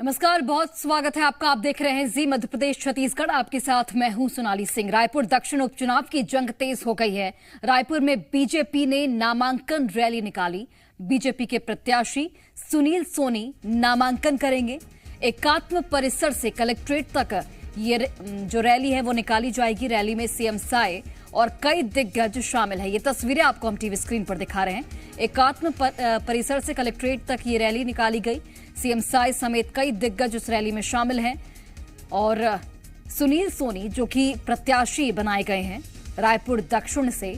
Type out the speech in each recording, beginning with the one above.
नमस्कार, बहुत स्वागत है आपका। आप देख रहे हैं जी मध्य प्रदेश छत्तीसगढ़। आपके साथ मैं हूं सोनाली सिंह। रायपुर दक्षिण उपचुनाव की जंग तेज हो गई है। रायपुर में बीजेपी ने नामांकन रैली निकाली। बीजेपी के प्रत्याशी सुनील सोनी नामांकन करेंगे। एकात्म परिसर से कलेक्ट्रेट तक ये जो रैली है वो निकाली जाएगी। रैली में सीएम साय और कई दिग्गज शामिल है। ये तस्वीरें आपको हम टीवी स्क्रीन पर दिखा रहे हैं। एकात्म परिसर से कलेक्ट्रेट तक ये रैली निकाली गई। सीएम साय समेत कई दिग्गज इस रैली में शामिल हैं और सुनील सोनी जो कि प्रत्याशी बनाए गए हैं रायपुर दक्षिण से,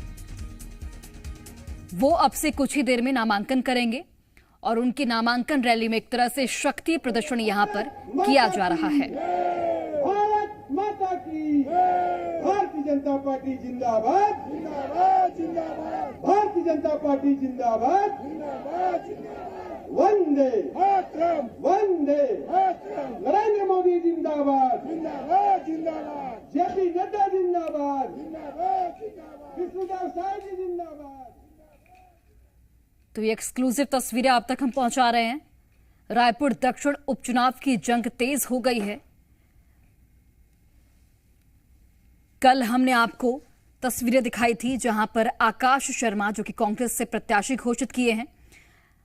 वो अब से कुछ ही देर में नामांकन करेंगे और उनकी नामांकन रैली में एक तरह से शक्ति प्रदर्शन यहां पर किया जा रहा है। भारत माता की, भारतीय जनता पार्टी जिंदाबाद, जिंदाबाद, जिंदाबाद, भारतीय जनता पार्टी जिंदाबाद, जिंदाबाद, जिंदाबाद, वंदे मातरम, वंदे मातरम, नरेंद्र मोदी जिंदाबाद, जिंदाबाद, जिंदाबाद, जेपी नड्डा जिंदाबाद, जिंदाबाद, जिंदाबाद, विष्णुदेव साय जी जिंदाबाद। तो ये एक्सक्लूसिव तस्वीरें आप तक हम पहुंचा रहे हैं। रायपुर दक्षिण उपचुनाव की जंग तेज हो गई है। कल हमने आपको तस्वीरें दिखाई थी जहां पर आकाश शर्मा जो कि कांग्रेस से प्रत्याशी घोषित किए हैं,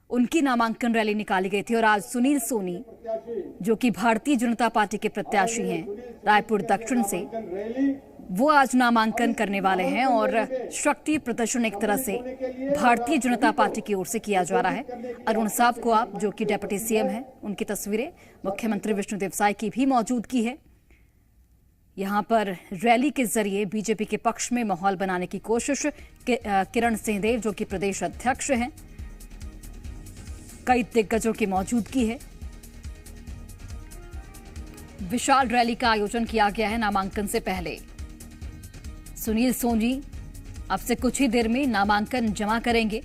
उनकी नामांकन रैली निकाली गई थी। और आज सुनील सोनी जो कि भारतीय जनता पार्टी के प्रत्याशी हैं रायपुर दक्षिण से, वो आज नामांकन करने वाले हैं और शक्ति प्रदर्शन एक तरह से भारतीय जनता पार्टी की ओर से किया जा रहा है। अरुण साव को आप जो कि डिप्टी सीएम हैं, उनकी तस्वीरें, मुख्यमंत्री विष्णुदेव साय की भी मौजूदगी है। यहां पर रैली के जरिए बीजेपी के पक्ष में माहौल बनाने की कोशिश किरण सिंहदेव जो कि प्रदेश अध्यक्ष हैं, कई दिग्गजों की मौजूदगी है। विशाल रैली का आयोजन किया गया है नामांकन से पहले। सुनील सोनी अब से कुछ ही देर में नामांकन जमा करेंगे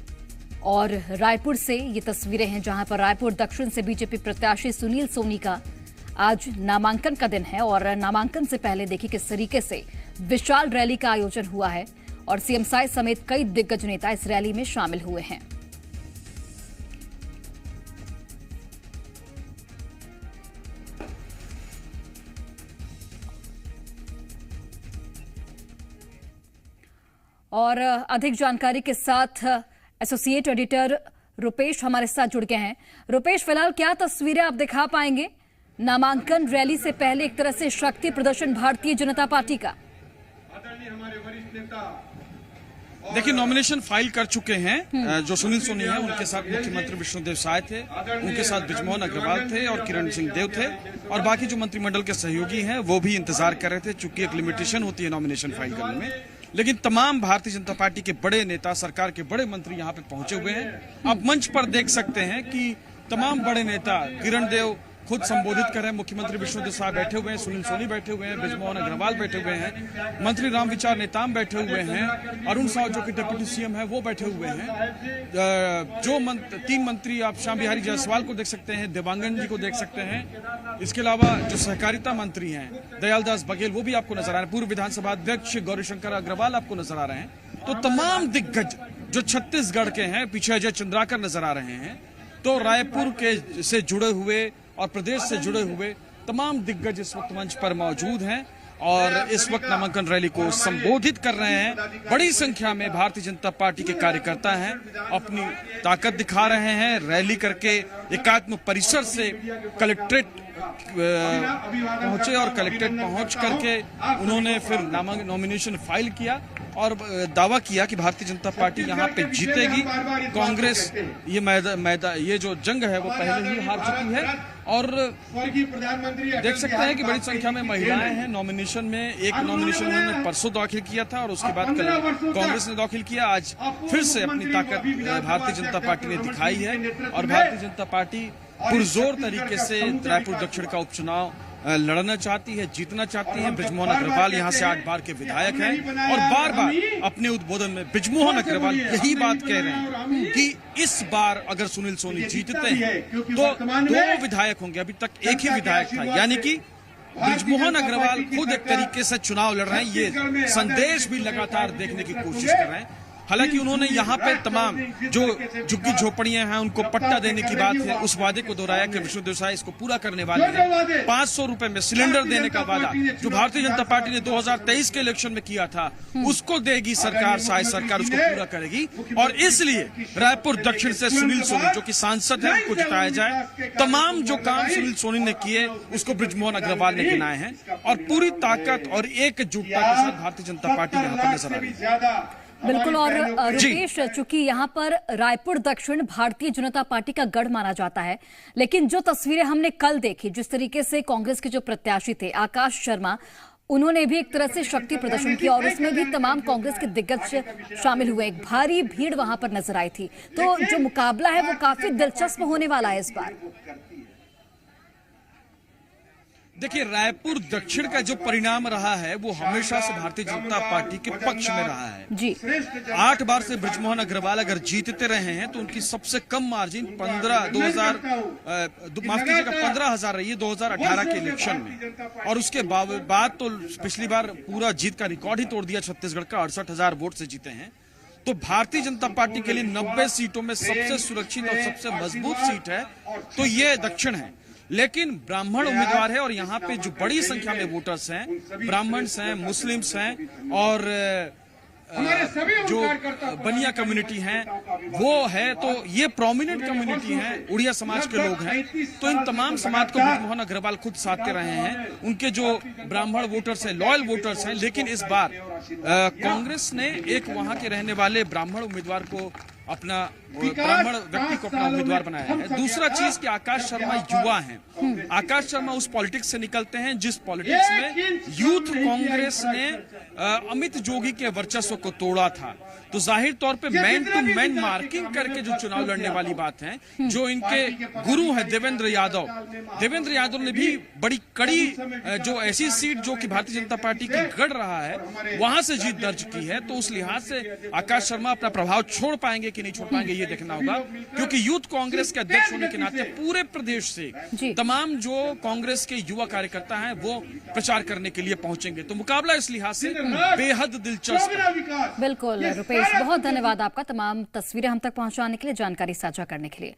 और रायपुर से ये तस्वीरें हैं जहां पर रायपुर दक्षिण से बीजेपी प्रत्याशी सुनील सोनी का आज नामांकन का दिन है। और नामांकन से पहले देखिए किस तरीके से विशाल रैली का आयोजन हुआ है और सीएम साय समेत कई दिग्गज नेता इस रैली में शामिल हुए हैं। और अधिक जानकारी के साथ एसोसिएट एडिटर रुपेश हमारे साथ जुड़ गए हैं। रुपेश, फिलहाल क्या तस्वीरें आप दिखा पाएंगे नामांकन रैली से पहले, एक तरह से शक्ति प्रदर्शन भारतीय जनता पार्टी का? देखिए, नॉमिनेशन फाइल कर चुके हैं जो सुनील सोनी है, उनके साथ मुख्यमंत्री विष्णुदेव साय थे, उनके साथ बृजमोहन अग्रवाल थे और किरण सिंहदेव थे और बाकी जो मंत्रिमंडल के सहयोगी हैं वो भी इंतजार कर रहे थे। चूंकि एक लिमिटेशन होती है नॉमिनेशन फाइल करने में, लेकिन तमाम भारतीय जनता पार्टी के बड़े नेता, सरकार के बड़े मंत्री यहाँ पे पहुंचे हुए हैं। आप मंच पर देख सकते हैं कि तमाम बड़े नेता, किरण देव खुद संबोधित कर रहे हैं, मुख्यमंत्री विष्णुदेव साय बैठे हुए हैं, सुनील सोनी बैठे हुए हैं, बृजमोहन अग्रवाल बैठे हुए हैं, मंत्री रामविचार नेताम बैठे हुए हैं, अरुण साव जो कि डिप्टी सीएम है वो बैठे हुए हैं। जो तीन मंत्री आप श्याम बिहारी जायसवाल को देख सकते हैं, देवांगन जी को देख सकते हैं। इसके अलावा जो सहकारिता मंत्री हैं दयालदास बघेल वो भी आपको नजर आ रहे हैं। पूर्व विधानसभा अध्यक्ष गौरीशंकर अग्रवाल आपको नजर आ रहे हैं। तो तमाम दिग्गज जो छत्तीसगढ़ के हैं, पीछे अजय चंद्राकर नजर आ रहे हैं। तो रायपुर के से जुड़े हुए और प्रदेश से जुड़े हुए तमाम दिग्गज इस वक्त मंच पर मौजूद हैं और इस वक्त नामांकन रैली को संबोधित कर रहे हैं। बड़ी संख्या में भारतीय जनता पार्टी के कार्यकर्ता हैं, अपनी ताकत दिखा रहे हैं। रैली करके एकात्म परिसर से कलेक्ट्रेट पहुंचे और कलेक्ट्रेट पहुंच करके उन्होंने फिर नॉमिनेशन फाइल किया और दावा किया कि भारतीय जनता पार्टी यहाँ पे जीतेगी। कांग्रेस ये जो जंग है वो पहले ही हार चुकी है। और देख सकते हैं कि बड़ी संख्या में महिलाएं हैं नॉमिनेशन में। एक नॉमिनेशन उन्होंने परसों दाखिल किया था और उसके बाद कल कांग्रेस ने दाखिल किया। आज फिर से अपनी ताकत भारतीय जनता पार्टी ने दिखाई है और भारतीय जनता पार्टी पुरजोर तरीके से रायपुर दक्षिण का उपचुनाव लड़ना चाहती है, जीतना चाहती है। बृजमोहन अग्रवाल यहाँ से 8 बार के विधायक हैं और बार बार अपने उद्बोधन में बृजमोहन अग्रवाल यही बात कह रहे हैं कि इस बार अगर सुनील सोनी जीतते हैं तो 2 विधायक होंगे। अभी तक एक ही विधायक था, यानी कि बृजमोहन अग्रवाल खुद एक तरीके से चुनाव लड़ रहे हैं। ये संदेश भी लगातार देखने की कोशिश कर रहे हैं हालांकि उन्होंने यहाँ पे तमाम जो झुग्गी झोपड़ियां हैं उनको पट्टा देने की बात है, उस वादे को दोहराया कि विष्णुदेव साय इसको पूरा करने वाले हैं। 500 रुपए में सिलेंडर देने का वादा जो भारतीय जनता पार्टी ने 2023 के इलेक्शन में किया था, उसको देगी सरकार, साय सरकार उसको पूरा करेगी। और इसलिए रायपुर दक्षिण से सुनील सोनी जो कि सांसद है, उनको जिताया जाए। तमाम जो काम सुनील सोनी ने किए उसको बृजमोहन अग्रवाल ने गिनाए हैं और पूरी ताकत और एकजुटता के साथ भारतीय जनता पार्टी यहाँ पर नजर आ रही है। बिल्कुल। और रुपेश, चूंकि यहाँ पर रायपुर दक्षिण भारतीय जनता पार्टी का गढ़ माना जाता है, लेकिन जो तस्वीरें हमने कल देखी, जिस तरीके से कांग्रेस के जो प्रत्याशी थे आकाश शर्मा, उन्होंने भी एक तरह से शक्ति प्रदर्शन किया और उसमें भी तमाम कांग्रेस के दिग्गज शामिल हुए। एक भारी भीड़ वहां पर नजर आई थी। तो जो मुकाबला है वो काफी दिलचस्प होने वाला है इस बार। देखिए, रायपुर दक्षिण का जो परिणाम रहा है वो हमेशा से भारतीय जनता पार्टी के पक्ष में रहा है जी। 8 बार से बृजमोहन अग्रवाल अगर जीतते रहे हैं तो उनकी सबसे कम मार्जिन 15,000 रही है 2018 के इलेक्शन में। और उसके बाद तो पिछली बार पूरा जीत का रिकॉर्ड ही तोड़ दिया, छत्तीसगढ़ का 68,000 वोट से जीते हैं। तो भारतीय जनता पार्टी के लिए 90 सीटों में सबसे सुरक्षित और सबसे मजबूत सीट है तो ये दक्षिण है। लेकिन ब्राह्मण उम्मीदवार है और यहाँ पे जो बड़ी संख्या में वोटर्स हैं, ब्राह्मण्स हैं, मुस्लिम्स हैं और जो बनिया कम्युनिटी है वो है, तो ये प्रोमिनेंट कम्युनिटी है, उड़िया समाज के लोग हैं। तो इन तमाम समाज को बृजमोहन अग्रवाल खुद साधते रहे हैं। उनके जो ब्राह्मण वोटर्स हैं, लॉयल वोटर्स हैं। लेकिन इस बार कांग्रेस ने एक वहां के रहने वाले ब्राह्मण उम्मीदवार को अपना ब्राह्मण व्यक्ति को अपना उम्मीदवार बनाया है। दूसरा चीज कि आकाश शर्मा युवा हैं। आकाश शर्मा उस पॉलिटिक्स से निकलते हैं जिस पॉलिटिक्स में यूथ कांग्रेस ने अमित जोगी के वर्चस्व को तोड़ा था। तो जाहिर तौर पे मैन टू मैन मार्किंग करके जो चुनाव लड़ने वाली बात है, जो इनके गुरु है देवेंद्र यादव ने भी बड़ी कड़ी जो ऐसी सीट जो कि भारतीय जनता पार्टी की गढ़ रहा है वहां से जीत दर्ज की है। तो उस लिहाज से आकाश शर्मा अपना प्रभाव छोड़ पाएंगे कि नहीं छोड़ पाएंगे ये देखना होगा, क्योंकि यूथ कांग्रेस के अध्यक्ष होने के नाते पूरे प्रदेश से तमाम जो कांग्रेस के युवा कार्यकर्ता हैं वो प्रचार करने के लिए पहुंचेंगे। तो मुकाबला इस लिहाज से बेहद दिलचस्प। बिल्कुल रुपेश, बहुत धन्यवाद आपका तमाम तस्वीरें हम तक पहुंचाने के लिए, जानकारी साझा करने के लिए।